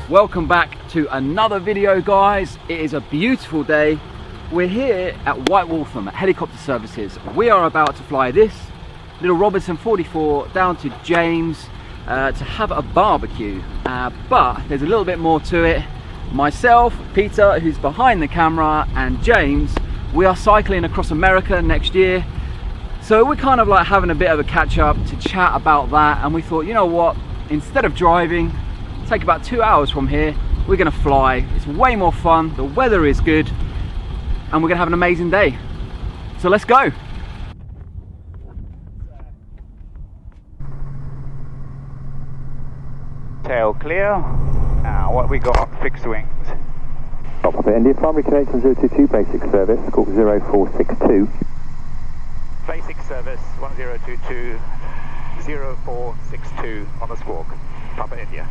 Welcome back to another video, guys. It is a beautiful day. We're here at White Waltham at Helicopter Services. We are about to fly this little Robinson 44 down to James to have a barbecue, but there's a little bit more to it. Myself, Peter, who's behind the camera, and James, we are cycling across America next year, so we're kind of like having a bit of a catch up to chat about that. And we thought, you know what, instead of driving, take about 2 hours from here, we're gonna fly. It's way more fun, the weather is good, and we're gonna have an amazing day. So let's go. Tail clear. Now what we got on fixed wings? Papa India, primary connection 022, basic service, squawk 0462. Basic service 1022 0462 on the squawk, Papa India.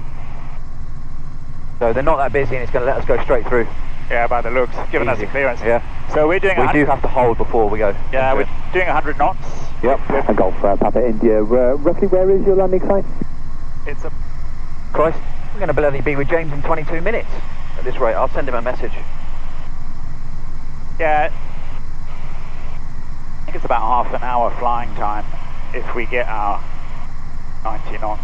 So they're not that busy and it's going to let us go straight through. Yeah, by the looks, giving us a clearance. Yeah. So we're doing. We do have to hold before we go. Yeah, we're doing 100 knots. Yep. And Golf Papa India. Roughly where is your landing site? It's a. Christ, we're going to bloody be with James in 22 minutes at this rate. I'll send him a message. Yeah. I think it's about half an hour flying time if we get our 90 knots.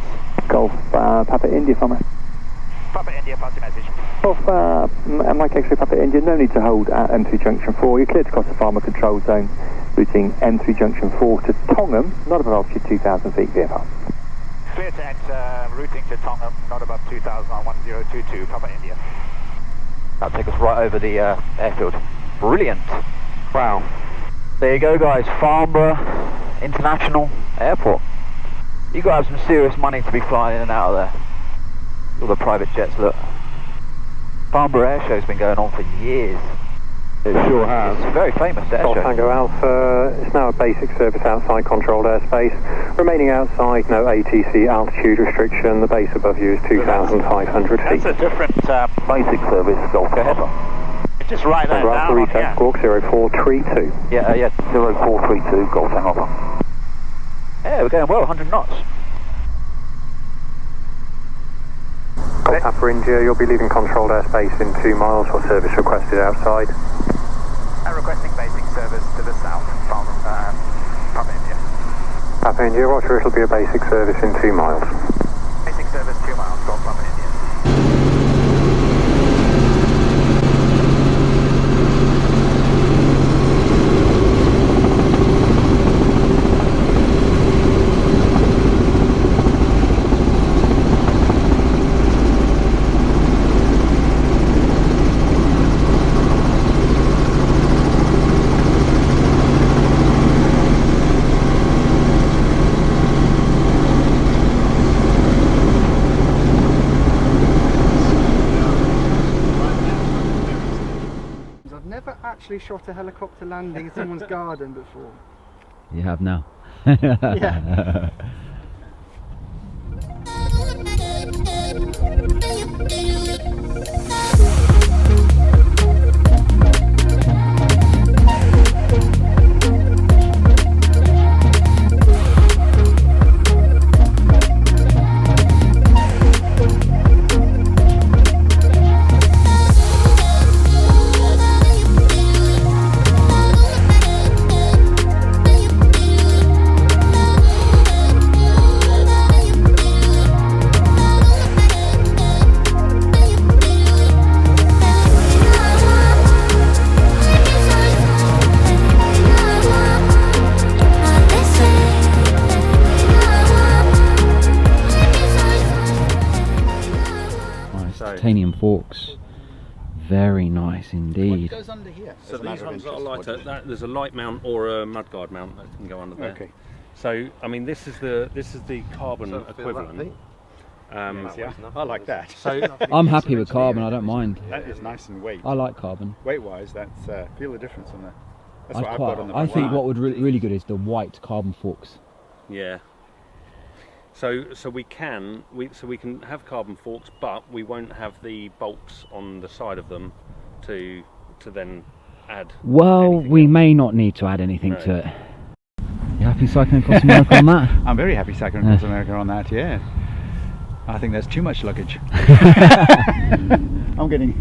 Golf Papa India from it. Papa India, pass your message. Golf Mike X-ray Papa India, no need to hold at M3 Junction 4. You're cleared to cross the farmer control zone, routing M3 Junction 4 to Tongham, not above altitude 2,000 feet VFR. Clear to enter, routing to Tongham, not above 2,000 on 1022, Papa India. That'll take us right over the airfield. Brilliant. Wow. There you go, guys. Farnborough International Airport. You've got to have some serious money to be flying in and out of there. All the private jets, look. Farnborough Air Show's been going on for years. It sure has. It's a very famous air show. Tango Alpha, it's now a basic service outside controlled airspace. Remaining outside, no ATC altitude restriction. The base above you is 2,500 feet. That's a different Basic service, Golf Papa. just write that down. Reset squawk 0432. Yeah, 0432, Golf Alpha. Yeah, we're going well, 100 knots. Golf Papa India, you'll be leaving controlled airspace in 2 miles for service requested outside. Requesting basic service to the south from Papa India. Papa India, Roger, it'll be a basic service in 2 miles. Basic service 2 miles from Papa India. Actually shot a helicopter landing in someone's garden before. You have now. Yeah. Titanium forks, very nice indeed. What goes under here? So these ones got a light, there's a light mount or a mudguard mount that can go under there. Okay. So I mean, this is the carbon equivalent. Yeah, I like that. So I'm happy with carbon. I don't mind. That is nice and weight. I like carbon. Weight-wise, that's feel the difference on the. That's what I've got on the. I think what would really good is the white carbon forks. yeah. So we can have carbon forks, but we won't have the bolts on the side of them to then add. Well, we else. may not need to add anything No. to it. You happy cycling across America on that? I'm very happy cycling across America on that. Yeah. I think there's too much luggage. I'm getting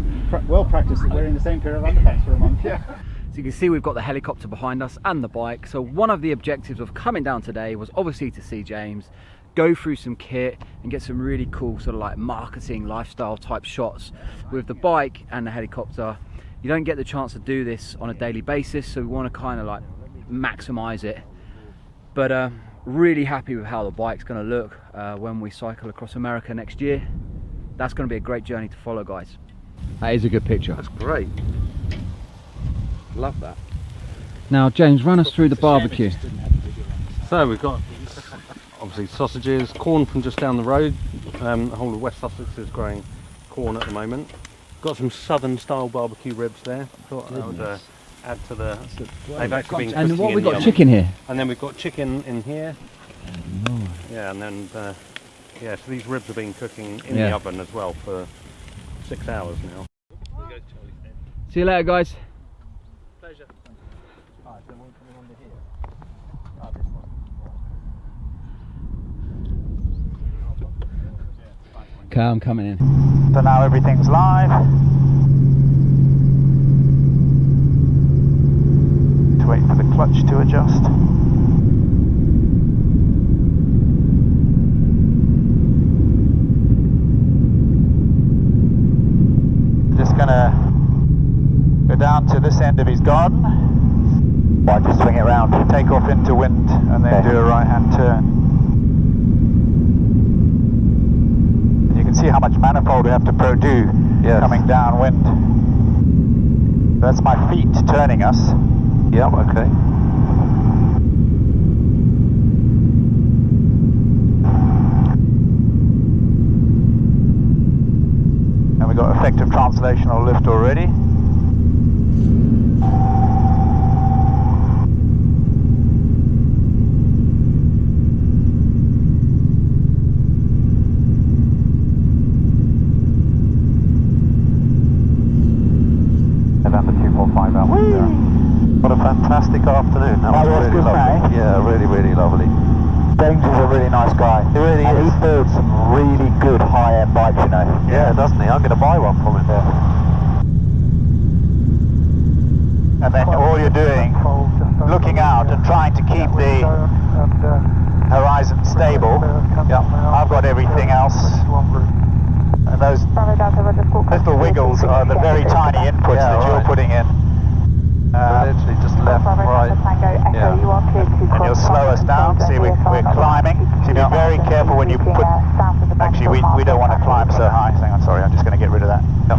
well practiced at wearing the same pair of underpants for a month. Yeah. So you can see we've got the helicopter behind us and the bike. So one of the objectives of coming down today was obviously to see James, go through some kit and get some really cool sort of like marketing lifestyle type shots with the bike and the helicopter. You don't get the chance to do this on a daily basis, so we want to kind of like maximize it. But really happy with how the bike's going to look when we cycle across America next year. That's going to be a great journey to follow, guys. That is a good picture. That's great. Love that. Now James, run us through the barbecue. So we've got obviously sausages, corn from just down the road. The whole of West Sussex is growing corn at the moment. Got some southern style barbecue ribs there. Thought that would add to the. They've actually been cooking And what in we've the got oven. chicken here. And then we've got chicken in here. Yeah, and then yeah, so these ribs have been cooking in the oven as well for 6 hours now. See you later, guys. Pleasure. Okay, I'm coming in. So now everything's live. To wait for the clutch to adjust. Just gonna go down to this end of his garden. Right, just swing it around, take off into wind, and then do a right-hand turn. See how much manifold we have to do coming downwind. That's my feet turning us. Yeah, okay. And we got effective translational lift already. What a fantastic afternoon. That was really lovely. Yeah, really lovely. James is a really nice guy. He really is. He builds some really good high-end bikes, you know. Yeah, doesn't he? I'm going to buy one from him. And then all you're doing, looking out and trying to keep the horizon stable. Yeah, I've got everything else. And those little wiggles are the very tiny inputs that you're putting in. Literally just left and right. Yeah. And you'll slow us down. See, we're climbing. So be very careful when you put. Actually, we don't want to climb so high. Hang on, sorry, I'm just going to get rid of that. No.